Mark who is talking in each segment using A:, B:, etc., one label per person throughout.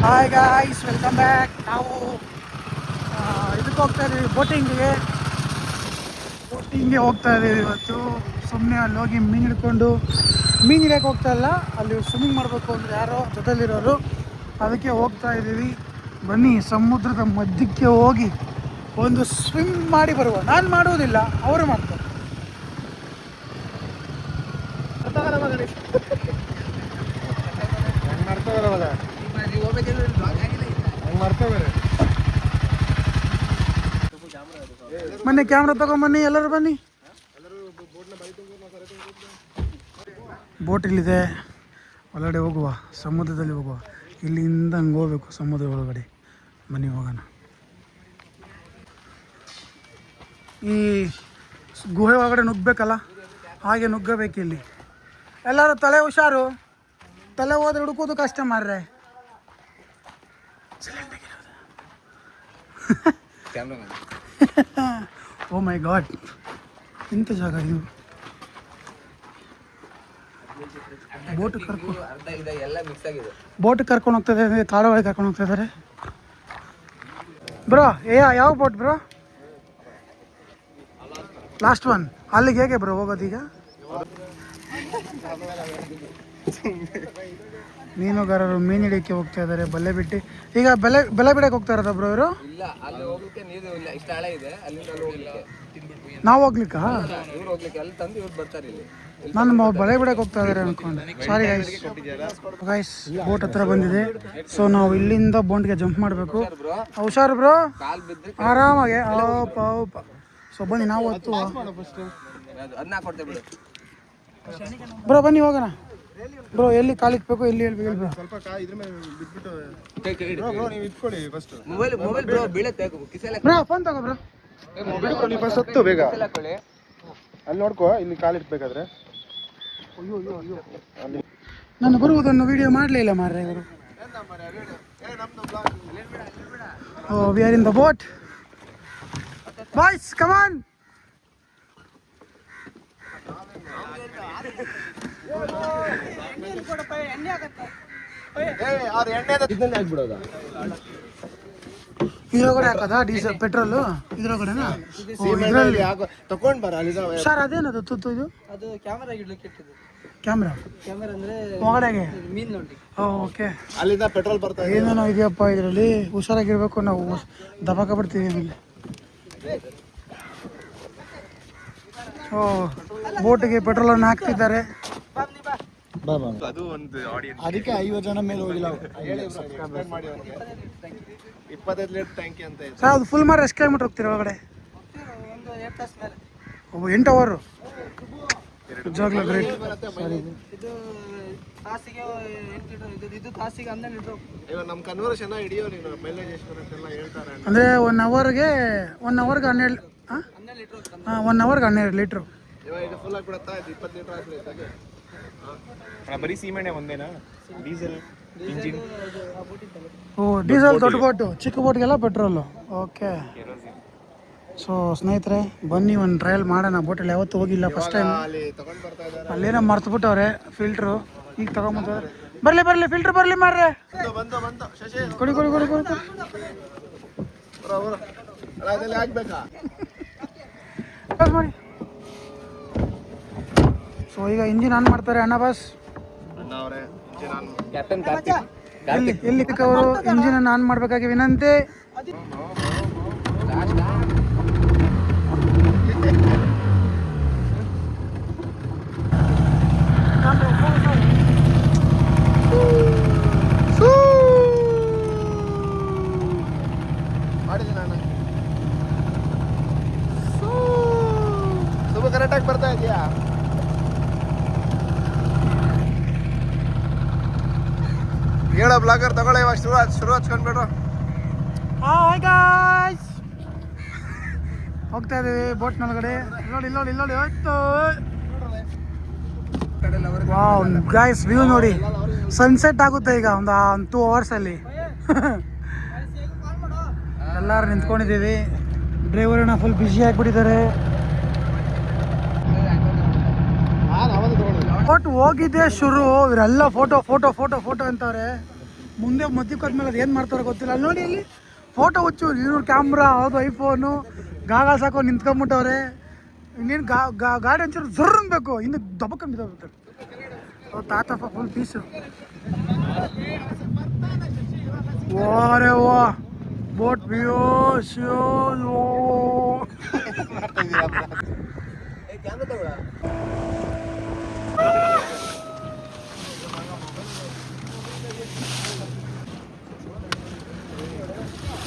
A: Hi guys, welcome back. ನಾವು ಇದಕ್ಕೆ ಹೋಗ್ತಾ ಇದ್ದೀವಿ, ಬೋಟಿಂಗ್ಗೆ ಹೋಗ್ತಾ ಇದ್ದೀವಿ ಇವತ್ತು. ಸುಮ್ಮನೆ ಅಲ್ಲಿ ಹೋಗಿ ಮೀನು ಹಿಡ್ಕೊಂಡು, ಮೀನು ಹಿಡಿಯೋಕೆ ಹೋಗ್ತಾ ಇಲ್ಲ, ಅಲ್ಲಿ ಸ್ವಿಮ್ಮಿಂಗ್ ಮಾಡಬೇಕು ಅಂದರೆ ಯಾರೋ ಜೊತೆಲಿರೋರು, ಅದಕ್ಕೆ ಹೋಗ್ತಾ ಇದ್ದೀವಿ. ಬನ್ನಿ, ಸಮುದ್ರದ ಮಧ್ಯಕ್ಕೆ ಹೋಗಿ ಒಂದು ಸ್ವಿಮ್ ಮಾಡಿ ಬರುವ. ನಾನು ಮಾಡುವುದಿಲ್ಲ, ಅವರು ಮಾಡ್ತಾರೆ. ಬನ್ನಿ, ಕ್ಯಾಮ್ರಾ ತಗೊಂಬನ್ನಿ, ಎಲ್ಲರೂ ಬನ್ನಿ. ಬೋಟ್ ಇಲ್ಲಿದೆ, ಒಳಗಡೆ ಹೋಗುವ, ಸಮುದ್ರದಲ್ಲಿ ಹೋಗುವ. ಇಲ್ಲಿಂದ ಹಂಗೆ ಹೋಗ್ಬೇಕು ಸಮುದ್ರ ಒಳಗಡೆ. ಬನ್ನಿ ಹೋಗೋಣ. ಈ ಗುಹೆ ಒಳಗಡೆ ನುಗ್ಗಬೇಕಲ್ಲ, ಹಾಗೆ ನುಗ್ಗಬೇಕು ಇಲ್ಲಿ. ಎಲ್ಲರೂ ತಲೆ ಹುಷಾರು, ತಲೆ ಹೋದ್ರೆ ಹುಡುಕೋದು ಕಷ್ಟ ಮಾರ್ರೆ. ಓ ಮೈ ಗಾಡ್, ಇಂಥ ಜಾಗ ಇದು. ಬೋಟ್ ಕರ್ಕೊಂಡು ಹೋಗ್ತಾ ಇದ್ದಾರೆ, ಕಾಡು ಒಳಗೆ ಕರ್ಕೊಂಡು ಹೋಗ್ತಾ ಇದ್ದಾರೆ. ಬ್ರೋ, ಯಾವ ಬೋಟ್ ಬ್ರೋ? Last one. ಅಲ್ಲಿಗೆ ಹೇಗೆ ಬ್ರೋ ಹೋಗೋದೀಗ? ಮೀನುಗಾರರು ಮೀನು ಹಿಡಿಯಕ್ಕೆ ಹೋಗ್ತಾ ಇದ್ದಾರೆ, ಬಲೆ ಬಿಟ್ಟು. ಈಗ ಬೆಲೆ ಬಿಡಕ್ಕೆ ಹೋಗ್ತಾ ಇರೋದ ಬ್ರೋ ಇವರು? ನಾವು ಹೋಗ್ಲಿಕ್ಕಾ? ನಾನು ಬಲೆ ಬಿಡಕ್ಕೆ ಹೋಗ್ತಾ ಇದ್ದಾರೆ ಅನ್ಕೊಂಡೆ. ಸಾರಿ ಗೈಸ್, ಬೋಟ್ ಹತ್ರ ಬಂದಿದೆ. ಸೊ ನಾವು ಇಲ್ಲಿಂದ ಬೋಟ್ಗೆ ಜಂಪ್ ಮಾಡಬೇಕು. ಹುಷಾರು ಬ್ರೋ, ಆರಾಮಾಗೆ. ಸೊ ಬನ್ನಿ, ನಾವು ಹೊತ್ತು ಬ್ರೋ, ಬನ್ನಿ ಹೋಗೋಣ. ಬ್ರೋ, ಎಲ್ಲಿ ಕಾಲಿಕ್ಬೇಕು, ಎಲ್ಲಿ ಹೇಳ್ಬೇಕು ಬ್ರೋ? ಬ್ರೋ ಫೋನ್ ತಗೋ ಬ್ರೋ.
B: ಬೇಗ ಅಲ್ಲಿ ನೋಡ್ಕೋ, ಇಲ್ಲಿ ಕಾಲಿಡ್ಬೇಕಾದ್ರೆ.
A: ನಾನು ಬರುವುದನ್ನು ವಿಡಿಯೋ ಮಾಡಲಿಲ್ಲ ಮಾರ್ರೆ ಇವರು. We are in the boat boys, come on. ಇದ್ರೊಳಗಡೆ ಹಾಕದ ಡೀಸೆಲ್ ಪೆಟ್ರೋಲ್? ಇದ್ರೊಳಗಡೆನಾ?
B: ತಕೊಂಡ್ ಬರ
A: ಸರ್. ಅದೇನದು ತುತ್ತು ಇದು?
C: ಅದು ಕ್ಯಾಮರಾ ಇಡ್ಲಿಕ್ಕೆ ಇಟ್ಟಿದ್ದು.
A: ಕ್ಯಾಮ್ರಾ
C: ಅಂದ್ರೆ
A: ಒಳಗಡೆಗೆ?
C: ಮೀನ್ ನೋಡಿ.
A: ಓಕೆ.
B: ಅಲ್ಲಿಂದ ಪೆಟ್ರೋಲ್ ಬರ್ತಾ ಇದೆ.
A: ಏನೇನೋ ಇದೆಯಪ್ಪ ಇದರಲ್ಲಿ, ಹುಷಾರಾಗಿರ್ಬೇಕು. ನಾವು ದಬಾಕ ಬಿಡ್ತೀವಿ ಆಮೇಲೆ. ಓ, ಬೋಟಿಗೆ ಪೆಟ್ರೋಲ್ ಅನ್ನು ಹಾಕ್ತಿದ್ದಾರೆ.
B: ಅದಕ್ಕೆ 50 ಜನ ಮೇಲೆ ಹೋಗಿಲ್ಲ. 25 ಲೀಟರ್ ಟ್ಯಾಂಕಿ ಅಂತ ಇದೆ
A: ಸರ್. ಅದು ಫುಲ್ ಮಾಡಿ ಎಷ್ಟು ಕಿಲೋಮೀಟರ್ ಹೋಗ್ತೀರಾ ಒಳಗಡೆ?
C: ಒಂದು 8 ತಾಸು ಮೇಲೆ.
A: 8 ಅವರ್. ನಿಜವಾಗ್ಲೂ ಗ್ರೇಟ್.
C: ಇದು ತಾಸಿಗೆ 8 ಲೀಟರ್, ಇದು ತಾಸಿಗೆ 12 ಲೀಟರ್.
B: ಇವಾಗ ನಮ್ಮ ಕನ್ವರ್ಷನ್ ಹಿಡಿಯೋ ನೀನು ಮೈಲೇಜ್ ಎಷ್ಟು ಬರುತ್ತೆಲ್ಲ ಹೇಳ್ತಾರೆ.
A: ಅಂದರೆ 1 ಅವರ್ಗೆ 12
C: ಲೀಟರ್.
A: 1 ಅವರ್ಗೆ 12 ಲೀಟ್ರು.
B: ಇವಾಗ ಇದು ಫುಲ್ ಆಗಿಬಿಡುತ್ತಾ? ಇದು 20 ಲೀಟರ್ ಆಗ್ಬಿಡುತ್ತೆ.
D: ಬರೀ ಸೀಮೆಣ್ಣೆ ಒಂದೇನಾ? Diesel engine?
A: ಓ, ಡೀಸೆಲ್ ದೊಡ್ಡ ಬೋಟು, ಚಿಕ್ಕ ಬೋಟ್ಗೆಲ್ಲ ಪೆಟ್ರೋಲು. ಓಕೆ. ಸೊ ಸ್ನೇಹಿತರೆ, ಬನ್ನಿ ಒಂದು ಟ್ರಯಲ್ ಮಾಡೋಣ. ಬೋಟಲ್ಲಿ ಯಾವತ್ತೂ ಹೋಗಿಲ್ಲ, ಫಸ್ಟ್ ಟೈಮ್.
B: ಅಲ್ಲಿ ತಗೊಂಡ್ ಬರ್ತಾ ಇದ್ದಾರೆ.
A: ಅಲ್ಲೇನೋ ಮರ್ತುಬಿಟ್ಟವ್ರೆ ಫಿಲ್ಟ್ರು. ಈಗ ತಗೊಂಬಂದ್ರೆ ಬರಲಿ ಫಿಲ್ಟ್ರ್ ಬರಲಿ ಮಾರ್ರೆ.
B: ಬಂತು ಶಶಿ
A: ಕೊಡಿ
B: ಅದೆಲ್ಲ ಹಾಕ್ಬೇಕಾ?
A: ಮಾಡಿ. ಸೊ ಈಗ ಇಂಜಿನ್ ಆನ್ ಮಾಡ್ತಾರೆ ಅಣ್ಣ ಬಾಸ್.
D: ಕ್ಯಾಪ್ಟನ್ ಕಾರ್ತಿಕ್.
A: ಎಲ್ಲಿ ಅವರು ಇಂಜಿನ್ ಅನ್ನು ಆನ್ ಮಾಡಬೇಕಾಗಿ ವಿನಂತಿ.
B: ತುಂಬ ಕರೆಕ್ಟಾಗಿ ಬರ್ತಾ ಇದೆಯಾ? ಹೇಳೋ ಬ್ಲಾಗರ್ ತಗೊಳ್ಳಿ, ಇವಾಗ ಶುರು ಹಚ್ಕೊಂಡ್ಬಿಡ್ರು.
A: ಹಾಯ್ ಗಾಯ್ಸ್, ಹೋಗ್ತಾ ಇದೀವಿ ಬೋಟ್ನೊಳಗಡೆ. ನೋಡಿ ಹೋಯ್ತು. ವಾವ್ ಗಾಯ್ಸ್, ವ್ಯೂ ನೋಡಿ. ಸನ್ಸೆಟ್ ಆಗುತ್ತೆ ಈಗ ಒಂದು 2 ಅವರ್ಸಲ್ಲಿ. ಎಲ್ಲರೂ ನಿಂತ್ಕೊಂಡಿದ್ದೀವಿ. ಡ್ರೈವರ್ನ ಫುಲ್ ಬ್ಯುಸಿ ಆಗಿಬಿಟ್ಟಿದ್ದಾರೆ. ಬೋಟ್ ಹೋಗಿದ್ದೆ ಶುರು, ಇವರೆಲ್ಲ ಫೋಟೋ ಅಂತವ್ರೆ. ಮುಂದೆ ಮಧ್ಯಕ್ಕೆ ಅದು ಏನು ಮಾಡ್ತಾರೋ ಗೊತ್ತಿಲ್ಲ. ಅಲ್ಲಿ ನೋಡಿ ಇಲ್ಲಿ ಫೋಟೋ ಹುಚ್ಚು ಇವ್ರ ಕ್ಯಾಮ್ರಾ ಹೌದು ಐಫೋನು ಗಾಗಲ್ಸ್ ಹಾಕೋ ನಿಂತ್ಕೊಂಬಿಟ್ಟವ್ರೆ. ಇನ್ನೇನು ಗಾಡಿ ಒಂಚೂರು ಜರ್ರ್ ಅನ್ಬೇಕು, ಇನ್ನು ದಬಕ್ಕಂಡು ಬಿದ್ದೋಗ್ಬಿಡ್ತಾರೆ. ತಾತಪ್ಪ ಫುಲ್ ಪೀಸು. ಓರೆ ಓ ಬೋಟ್ ವ್ಯೂ ಶೋ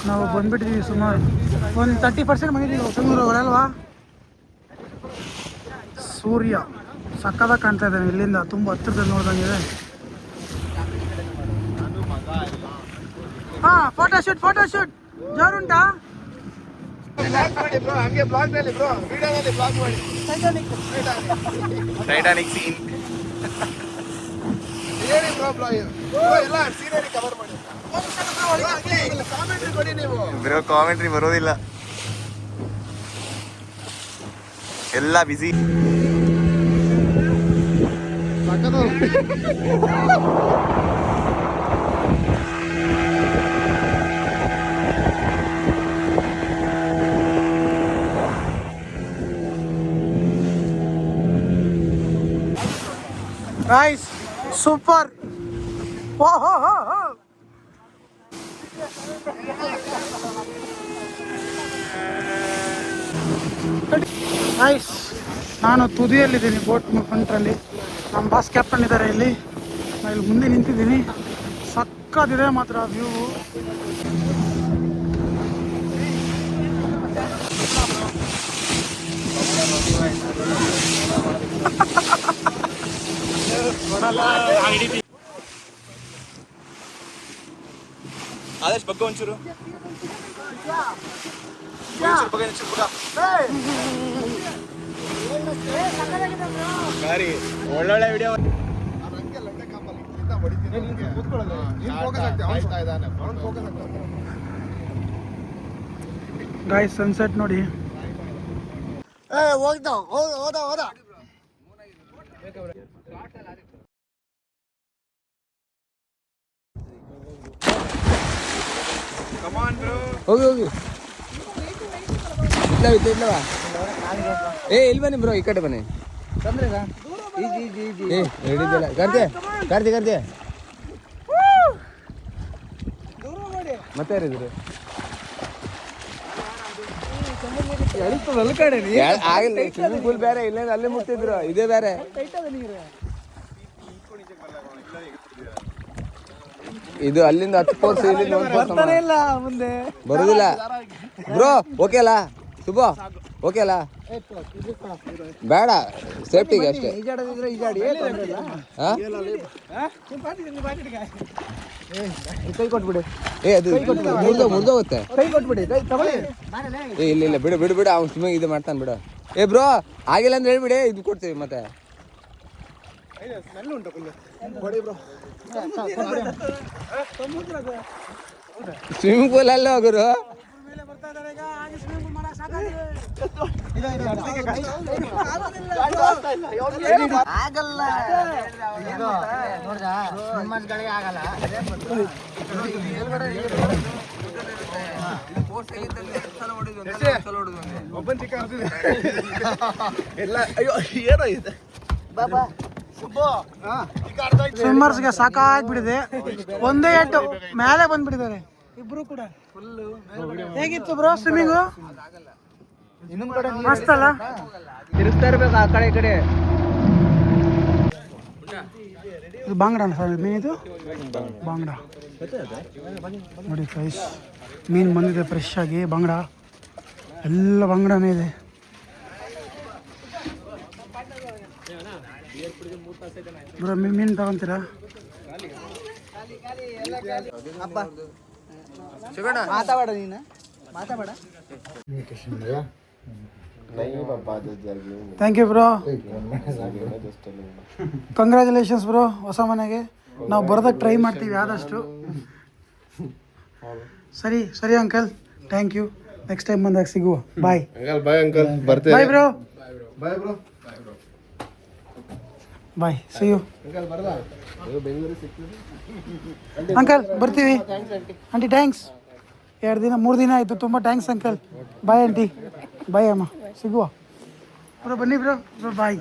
A: ನಾವು ಬಂದ್ಬಿಟ್ಟಿದ್ದೀವಿ. ಸುಮಾರು ಒಂದು 30% ಬಂದಿದ್ದೀವಿ ಹೊಸಂಗೂರು ಅಲ್ವಾ. ಸೂರ್ಯ ಸಕ್ಕದಾಗಿ ಕಾಣ್ತಾ ಇದ್ದಾನೆ ಇಲ್ಲಿಂದ, ತುಂಬ ಹತ್ತಿರದಲ್ಲಿ ನೋಡ್ದಂಗಿದೆ. ಹಾಂ ಫೋಟೋ ಶೂಟ್ ಜೋರುಂಟಾ?
B: ಹಂಗೆ ಬ್ಲಾಗ್ನಲ್ಲಿ ಬ್ರೋ, ವಿಡಿಯೋದಲ್ಲಿ ಬ್ಲಾಗ್ ಮಾಡಿ.
D: ಟೈಟಾನಿಕ್ ಸೀನ್
B: ಹೇಳಿ ಬ್ರೋ, ಎಲ್ಲ ಸೀನರಿ ಕವರ್ ಮಾಡಿ. ಕಾಮೆಂಟ್ರಿ ಕೊಡಿ ನೀವು.
D: ಬ್ರೋ ಕಾಮೆಂಟ್ರಿ ಬರೋದಿಲ್ಲ, ಎಲ್ಲ ಬಿಸಿ.
A: Nice, super. Whoa, ho, ho, ho. Nice. ನಾನು ತುದಿಯಲ್ಲಿದ್ದೀನಿ ಬೋಟ್ ಫ್ರಂಟ್ರಲ್ಲಿ. ನಮ್ಮ ಬಾಸ್ ಕ್ಯಾಪ್ಟನ್ ಇದ್ದಾರೆ ಇಲ್ಲಿ, ನಾನು ಇಲ್ಲಿ ಮುಂದೆ ನಿಂತಿದ್ದೀನಿ. ಸಕ್ಕತ್ತಿದೆ ಮಾತ್ರ ವ್ಯೂ.
D: ಆದಷ್ಟು ಬಗ್ಗೆ ಒಂಚೂರು ಒಳ್ಳೊಳ್ಳೆ ವಿಡಿಯೋ.
A: ಗಾಯ್ಸ್ ಸನ್ಸೆಟ್ ನೋಡಿ.
B: ಹೋದ
C: ಹೋಗಿ ಇಲ್ಲವಾ? ಇಲ್ಲಿ ಬನ್ನಿ ಬ್ರೋ, ಈ ಕಡೆ ಬನ್ನಿ. ಹೇಳಿದ್ದಿಲ್ಲ ಕರ್ದೆ ಮತ್ತೆ ಯಾರಿದ್ರು? ಆಗಿಲ್ಲ, ಸ್ವಿಮ್ಮಿಂಗ್ ಪೂಲ್ ಬೇರೆ, ಇಲ್ಲ ಅಲ್ಲೇ ಮುಟ್ಟಿದ್ರು, ಇದೇ ಬೇರೆ. ಇದು ಅಲ್ಲಿಂದ 10 ಕೋರ್ಸ್, ಇಲ್ಲಿಂದ 1 ಕೋರ್ಸ್ ಮುಂದೆ ಬರುದಿಲ್ಲ ಬ್ರೋ. ಓಕೆ ಅಲ್ಲ ಸುಬ್ಬ? ಓಕೆ ಅಲ್ಲ? ಬೇಡ, ಸೇಫ್ಟಿಗೆ ಅಷ್ಟೇ. ಕೈ ಕೊಟ್ಬಿಡಿ. ಅದು ಮುರಿದೋಗುತ್ತೆ. ಕೈ ಕೊಟ್ಬಿಡಿ. ಇಲ್ಲ ಬಿಡು ಅವ್ನು ಸುಮ್ಮನೆ ಇದು ಮಾಡ್ತಾನೆ ಬಿಡು. ಬ್ರೋ ಆಗಿಲ್ಲ ಅಂದ್ರೆ ಹೇಳ್ಬಿಡಿ, ಇದು ಕೊಡ್ತೀವಿ ಮತ್ತೆ. ಸ್ವಿಮ್ಮಿಂಗ್ ಪೂಲ್ ಅಲ್ಲ ಹೋಗುರು.
E: ಆಗಲ್ಲ ಆಗಲ್ಲ.
A: ಸ್ವಿಮ್ಮರ್ಸ್ಗೆ ಸಾಕಾಗ್ಬಿಟ್ಟಿದೆ. ಒಂದೇ ಏಟು ಮೇಲೆ ಬಂದ್ಬಿಟ್ಟಿದ್ದಾರೆ ಇಬ್ರು ಕೂಡ. ಹೇಗಿತ್ತು ಬ್ರೋ ಸ್ವಿಮ್ಮಿಂಗು? ಮಸ್ತ್ ಅಲ್ಲ?
C: ತಿರುಗ್ತಾ ಇರ್ಬೇಕು ಆ ಕಡೆ ಈ ಕಡೆ.
A: ಇದು ಬಾಂಗ್ಡಾ ಸರ್, ಮೀನಿದು ಬಾಂಗ್ಡಾ ನೋಡಿ ಫ್ರೈಸ್. ಮೀನು ಬಂದಿದೆ ಫ್ರೆಶ್ ಆಗಿ. ಬಾಂಗ್ಡಾ ಎಲ್ಲ ಬಾಂಗ್ಡಾನೇ ಇದೆ. ಬ್ರೋ ಮೀನು ತಗೊಂತೀರಾ?
C: ಮಾತಾಡ ನೀನು ಮಾತಾಡ.
A: Thank you bro, congratulations bro ಹೊಸ ಮನೆಗೆ. ನಾವು ಬರೋದಕ್ಕೆ ಟ್ರೈ ಮಾಡ್ತೀವಿ ಆದಷ್ಟು. ಸರಿ uncle, thank you. Next time ಬಂದಾಗ ಸಿಗುವ. ಬಾಯ್
B: ಬಾಯ್ ಅಂಕಲ್, ಬರ್ತೇನೆ.
A: Bye bro.
B: Bye bro.
A: Bye see you uncle ಬರ್ತೀವಿ ಆಂಟಿ ಥ್ಯಾಂಕ್ಸ್ 2 ದಿನ 3 ದಿನ ಆಯಿತು ತುಂಬ thanks uncle bye aunty bye ಅಮ್ಮ ಸಿಗುವ ಬ್ರೋ ಬನ್ನಿ ಬ್ರೋ ಬಾಯ್